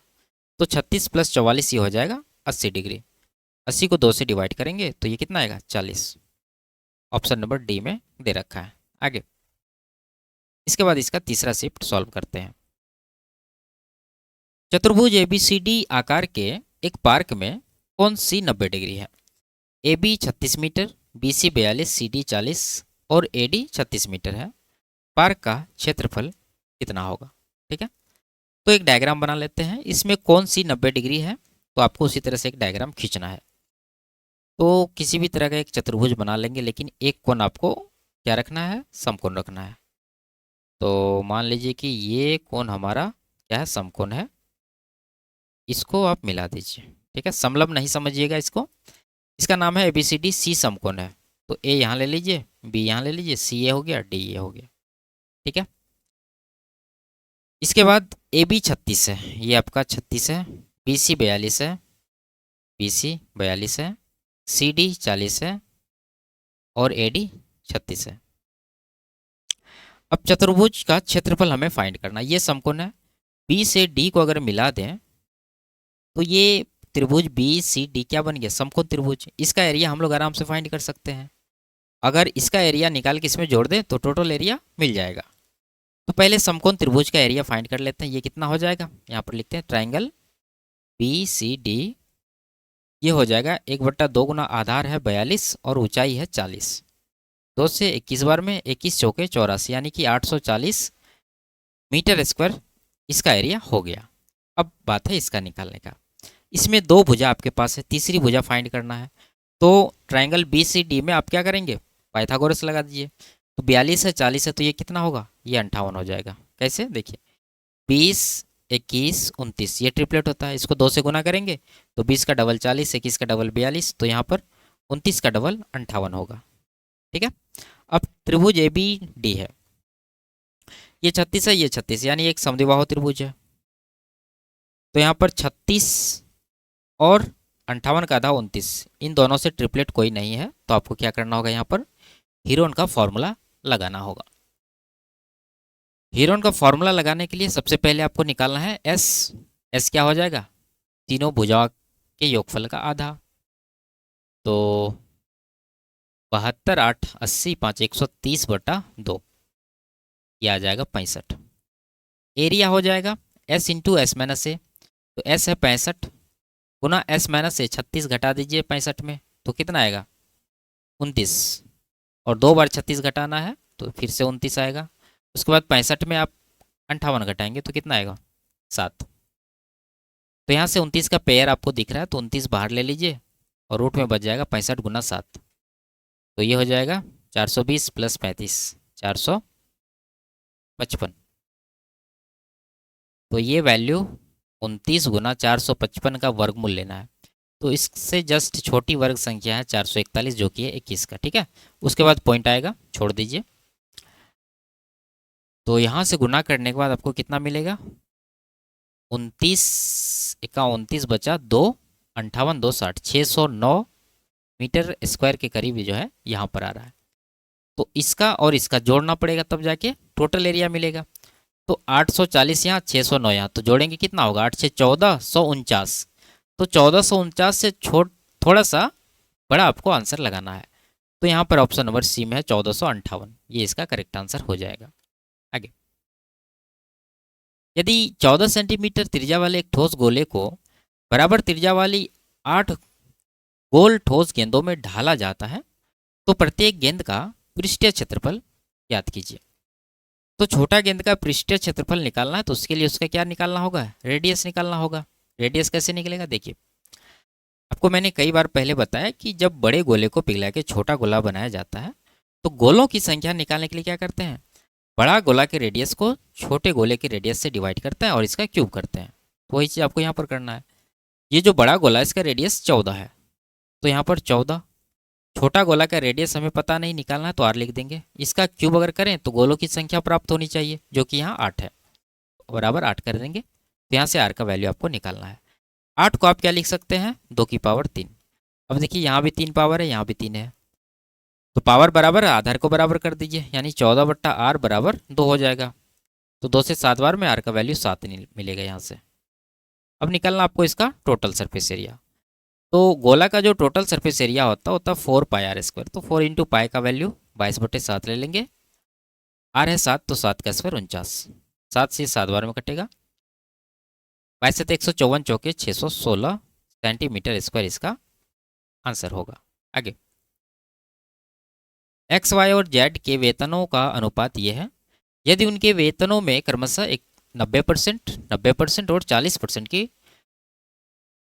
तो 36 + 44 ये हो जाएगा 80 डिग्री। 80 को 2 से डिवाइड करेंगे तो ये कितना आएगा, 40। ऑप्शन नंबर डी में दे रखा है। आगे, इसके बाद इसका तीसरा शिफ्ट सॉल्व करते हैं। चतुर्भुज एबीसीडी आकार के एक पार्क में कोण सी 90 डिग्री है। A B 36 metre, B C 42, C D 40 और ए डी 36 मीटर है। पार्क का क्षेत्रफल कितना होगा। ठीक है, तो एक डायग्राम बना लेते हैं। इसमें कोण सी 90 डिग्री है, तो आपको उसी तरह से एक डायग्राम खींचना है। तो किसी भी तरह का एक चतुर्भुज बना लेंगे, लेकिन एक कोण आपको क्या रखना है, समकोण रखना है। तो मान लीजिए कि ये कोण हमारा क्या है, समकोण है। इसको आप मिला दीजिए। ठीक है, समलंब नहीं समझिएगा इसको। इसका नाम है एबीसीडी, सी समकोण है। तो ए यहाँ ले लीजिए, बी यहाँ ले लीजिए, सी ये हो गया, डी ये हो गया। ठीक है, इसके बाद ए बी 36 है, ये आपका 36 है। बी सी 42 है, बी सी 42 है। सी डी 40 है और ए डी 36 है। अब चतुर्भुज का क्षेत्रफल हमें फाइंड करना है। ये समकोण है, बी से डी को अगर मिला दें तो ये त्रिभुज बी सी डी क्या बन गया, समकोण त्रिभुज। इसका एरिया हम लोग आराम से फाइंड कर सकते हैं। अगर इसका एरिया निकाल के इसमें जोड़ दें तो टोटल एरिया मिल जाएगा। तो पहले समकोण त्रिभुज का एरिया फाइंड कर लेते हैं। ये कितना हो जाएगा, यहाँ पर लिखते हैं ट्राइंगल बी सी डी। ये हो जाएगा 1/2 गुना आधार है 42 और ऊंचाई है 40। 2 से 21 बार में 21 चौके 84, यानी कि 840 मीटर स्क्वायर इसका एरिया हो गया। अब बात है इसका निकालने का। इसमें 2 भुजा आपके पास है, तीसरी भुजा फाइंड करना है। तो ट्राइंगल बी सी डी में आप क्या करेंगे, पाइथागोरस लगा दीजिए। तो 42 है 40 है तो ये कितना होगा, ये 58 हो जाएगा। कैसे, देखिए 20 21 29 ये ट्रिपलेट होता है। इसको 2 से गुना करेंगे तो 20 का डबल 40, 21 का डबल 42, तो यहाँ पर 29 का डबल 58 होगा। ठीक है, अब त्रिभुज ए बी डी है, ये 36 है, ये 36, यानी एक समद्विबाहु त्रिभुज है। तो यहाँ पर 36 और 58 का आधा 29, इन दोनों से ट्रिपलेट कोई नहीं है, तो आपको क्या करना होगा, यहाँ पर हीरोन का फॉर्मूला लगाना होगा। हीरोन का फॉर्मूला लगाने के लिए सबसे पहले आपको निकालना है एस। एस क्या हो जाएगा, तीनों भुजाओं के योगफल का आधा। तो 72 8 80 5 130/2, यह आ जाएगा 65। एरिया हो जाएगा एस इंटू एस माइनस ए। तो एस है 65 गुना एस माइनस ए, 36 घटा दीजिए 65 में तो कितना आएगा, 29। और 2 बार 36 घटाना है तो फिर से 29 आएगा। उसके बाद 65 में आप 58 घटाएंगे तो कितना आएगा, 7। तो यहाँ से 29 का पेयर आपको दिख रहा है, तो 29 बाहर ले लीजिए और रूट में बच जाएगा 65 गुना 7। तो ये हो जाएगा 420 + 35, 420। 55। तो ये वैल्यू 29 गुना 455 का वर्गमूल लेना है। तो इससे जस्ट छोटी वर्ग संख्या है 441 जो कि है 21 का। ठीक है, उसके बाद पॉइंट आएगा, छोड़ दीजिए। तो यहाँ से गुना करने के बाद आपको कितना मिलेगा, 29 इक्का 29 बचा 2, 58 2 60, 609 मीटर स्क्वायर के करीब जो है यहाँ पर आ रहा है। तो इसका और इसका जोड़ना पड़ेगा तब जाके टोटल एरिया मिलेगा। तो 840 यहाँ, 609 यहाँ, तो जोड़ेंगे कितना होगा, 8 से 1449। तो 1449 से थोड़ा सा बड़ा आपको आंसर लगाना है। तो यहाँ पर ऑप्शन नंबर सी में है 1458, ये इसका करेक्ट आंसर हो जाएगा। आगे, यदि 14 सेंटीमीटर त्रिज्या वाले एक ठोस गोले को बराबर त्रिज्या वाली 8 गोल ठोस गेंदों में ढाला जाता है तो प्रत्येक गेंद का पृष्ठीय क्षेत्रफल याद कीजिए। तो छोटा गेंद का पृष्ठीय क्षेत्रफल निकालना है तो उसके लिए उसका क्या निकालना होगा, रेडियस निकालना होगा। रेडियस कैसे निकलेगा, देखिए आपको मैंने कई बार पहले बताया कि जब बड़े गोले को पिघला के छोटा गोला बनाया जाता है तो गोलों की संख्या निकालने के लिए क्या करते हैं, बड़ा गोला के रेडियस को छोटे गोले के रेडियस से डिवाइड करते हैं और इसका क्यूब करते हैं। तो वही चीज़ आपको यहाँ पर करना है। ये जो बड़ा गोला है इसका रेडियस 14 है, तो यहाँ पर 14। छोटा गोला का रेडियस हमें पता नहीं, निकालना है तो आर लिख देंगे। इसका क्यूब अगर करें तो गोलों की संख्या प्राप्त होनी चाहिए जो कि यहाँ 8 है, बराबर 8 कर देंगे। तो यहाँ से आर का वैल्यू आपको निकालना है। 8 को आप क्या लिख सकते हैं, 2 की पावर 3। अब देखिए यहाँ भी 3 पावर है, यहाँ भी 3 है, तो पावर बराबर आधार को बराबर कर दीजिए, यानी 14/r बराबर 2 हो जाएगा। तो 2 से 7 बार में आर का वैल्यू 7 मिलेगा यहाँ से। अब निकलना आपको इसका टोटल सरफेस एरिया। तो गोला का जो टोटल सरफेस एरिया होता है 4 पाई आर स्क्वायर। तो 4 इंटू पाई का वैल्यू 22/7 ले लेंगे। आर है 7, तो 7 का स्क्वायर 49, 7 से 7 बार में कटेगा। 22 से 154 चौके 616 सेंटीमीटर स्क्वायर इसका आंसर होगा। आगे, एक्स वाई और जेड के वेतनों का अनुपात ये है। यदि उनके वेतनों में क्रमशः एक 90%, 90% और 40% की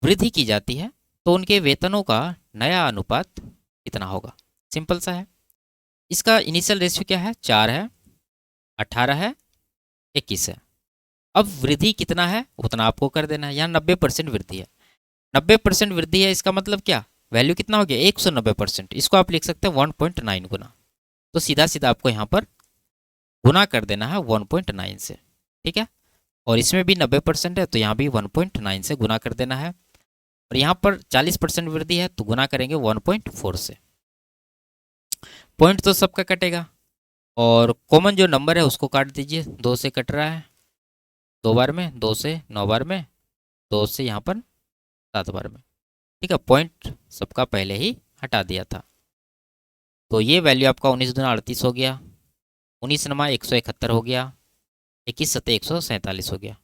वृद्धि की जाती है तो उनके वेतनों का नया अनुपात कितना होगा। सिंपल सा है। इसका इनिशियल रेशियो क्या है, 4 है, 18 है, 21 है। अब वृद्धि कितना है उतना आपको कर देना है। यहाँ 90% वृद्धि है, 90% वृद्धि है, इसका मतलब क्या, वैल्यू कितना हो गया 190%। इसको आप लिख सकते हैं 1.9 गुना। तो सीधा सीधा आपको यहाँ पर गुना कर देना है 1.9 से। ठीक है, और इसमें भी 90% है तो यहाँ भी 1.9 से गुना कर देना है। और यहाँ पर 40% वृद्धि है तो गुना करेंगे 1.4 से। पॉइंट तो सबका कटेगा और कॉमन जो नंबर है उसको काट दीजिए। 2 से कट रहा है 2 बार में, 2 से 9 बार में, 2 से यहाँ पर 7 बार में। ठीक है, पॉइंट सबका पहले ही हटा दिया था। तो ये वैल्यू आपका 19 दूना 38 हो गया, 19 नमा 171 हो गया, 21 सत्ते 147 हो गया।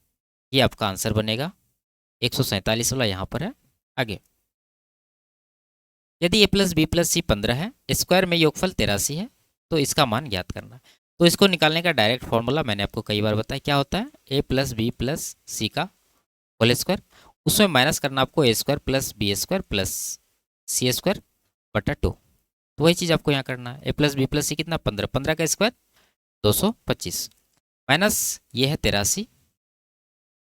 ये आपका आंसर बनेगा, 147 वाला यहाँ पर है। आगे, यदि a प्लस बी प्लस सी 15 है, स्क्वायर में योगफल 83 है तो इसका मान ज्ञात करना है। तो इसको निकालने का डायरेक्ट फॉर्मूला मैंने आपको कई बार बताया, क्या होता है, a plus B plus C का होल स्क्वायर, उसमें माइनस करना आपको a square plus B square plus C square बटा 2। तो वही चीज़ आपको यहाँ करना है। a प्लस बी प्लस सी कितना, 15, 15 का स्क्वायर 225, माइनस ये है 83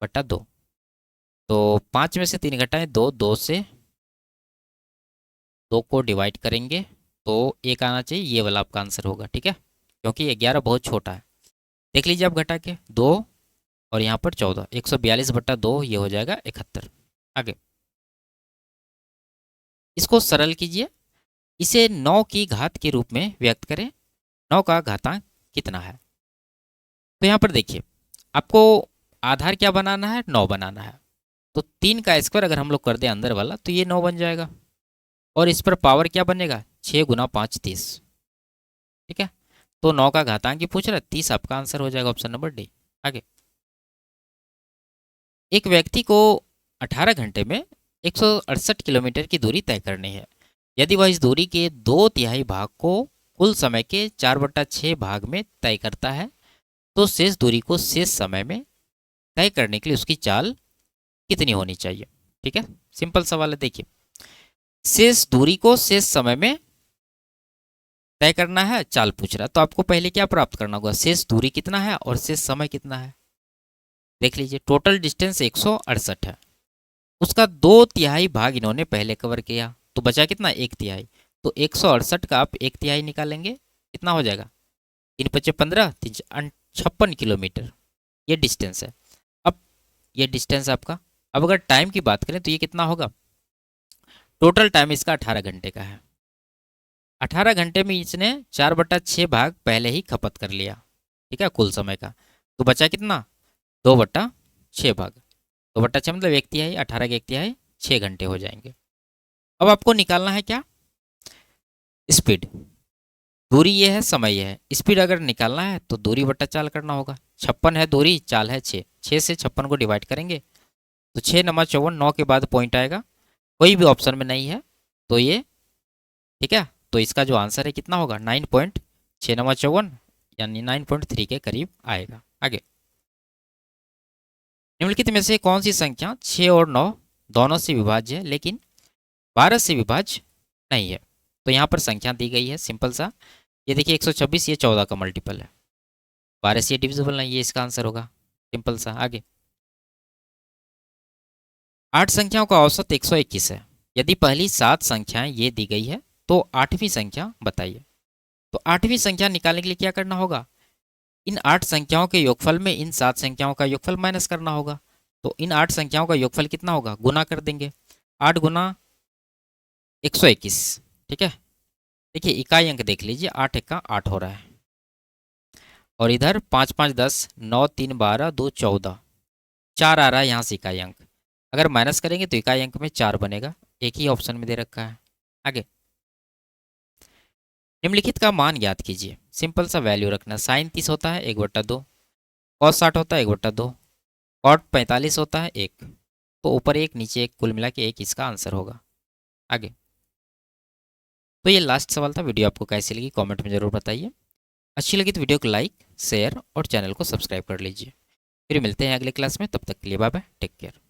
बटा 2। तो 5 में से 3 घटाएं 2, 2 से 2 को डिवाइड करेंगे तो 1 आना चाहिए, ये वाला आपका आंसर होगा। ठीक है, क्योंकि 11 बहुत छोटा है। देख लीजिए आप घटा के 2 और यहाँ पर 14, 142 बटा 2, ये हो जाएगा 71। आगे, इसको सरल कीजिए, इसे 9 की घात के रूप में व्यक्त करें। 9 का घातांक कितना है। तो यहाँ पर देखिए आपको आधार क्या बनाना है, 9 बनाना है। तो 3 का स्क्वायर अगर हम लोग कर दें अंदर वाला तो ये 9 बन जाएगा, और इस पर पावर क्या बनेगा, 6 गुना 5 30। ठीक है, तो 9 का घातांक ही पूछ रहा है, 30 आपका आंसर हो जाएगा, ऑप्शन नंबर डी। आगे, एक व्यक्ति को 18 घंटे में 168 किलोमीटर की दूरी तय करनी है। यदि वह इस दूरी के 2/3 भाग को कुल समय के 4/6 भाग में तय करता है तो शेष दूरी को शेष समय में तय करने के लिए उसकी चाल कितनी होनी चाहिए। ठीक है, सिंपल सवाल है। देखिए, शेष दूरी को शेष समय में तय करना है, चाल पूछ रहा है, तो आपको पहले क्या प्राप्त करना होगा, शेष दूरी कितना है और शेष समय कितना है। देख लीजिए, टोटल डिस्टेंस 168 है, उसका 2/3 भाग इन्होंने पहले कवर किया, तो बचा कितना, 1/3। तो 168 का आप 1/3 निकालेंगे, कितना हो जाएगा, 3×5 = 15, 3×56 किलोमीटर ये डिस्टेंस है। अब ये डिस्टेंस आपका, अब अगर टाइम की बात करें तो ये कितना होगा, टोटल टाइम इसका 18 घंटे का है। 18 घंटे में इसने 4/6 भाग पहले ही खपत कर लिया, ठीक है, कुल समय का। तो बचा कितना, 2/6 भाग। 2/6 मतलब 1/3, 18 के 1/3 6 घंटे हो जाएंगे। अब आपको निकालना है क्या, स्पीड। दूरी ये है, समय ये है, स्पीड अगर निकालना है तो दूरी बट्टा चाल करना होगा। 56 है दूरी, चाल है 6, 6 से 56 को डिवाइड करेंगे तो 6×9 = 9 के बाद पॉइंट आएगा, कोई भी ऑप्शन में नहीं है, तो ये ठीक है। तो इसका जो आंसर है कितना होगा, 9.6×9 यानी 9.3 के करीब आएगा। आगे, निम्नलिखित में से कौन सी संख्या 6 और 9 दोनों से विभाज्य है लेकिन 12 से विभाज्य नहीं है। तो यहाँ पर संख्या दी गई है, सिंपल सा, ये देखिए 126, ये 14 का मल्टीपल है, 12 से ये डिविजिबल नहीं, ये इसका आंसर होगा, सिंपल सा। आगे, 8 संख्याओं का औसत 121 है, यदि पहली 7 संख्याएं ये दी गई है तो 8वीं संख्या बताइए। तो 8वीं संख्या निकालने के लिए क्या करना होगा, इन 8 संख्याओं के योगफल में इन 7 संख्याओं का योगफल माइनस करना होगा। तो इन 8 संख्याओं का योगफल कितना होगा, गुना कर देंगे, 8 गुना 121, ठीक है। देखिए इकाई अंक देख लीजिए, 8 × 8 हो रहा है, और इधर 5 × 5 = 10, 9 × 3 = 12, 2 = 14, 4 आ रहा है यहाँ से इकाई अंक। अगर माइनस करेंगे तो इकाई अंक में 4 बनेगा, एक ही ऑप्शन में दे रखा है। आगे, निम्नलिखित का मान ज्ञात कीजिए, सिंपल सा वैल्यू रखना, साइन 30 होता है 1/2, कॉस 60 होता है 1/2, कॉट 45 होता है 1, तो ऊपर 1 नीचे 1 कुल मिला के 1 इसका आंसर होगा। आगे, तो ये लास्ट सवाल था। वीडियो आपको कैसी लगी कमेंट में ज़रूर बताइए, अच्छी लगी तो वीडियो को लाइक, शेयर और चैनल को सब्सक्राइब कर लीजिए। फिर मिलते हैं अगले क्लास में, तब तक के लिए बाय बाय, टेक केयर।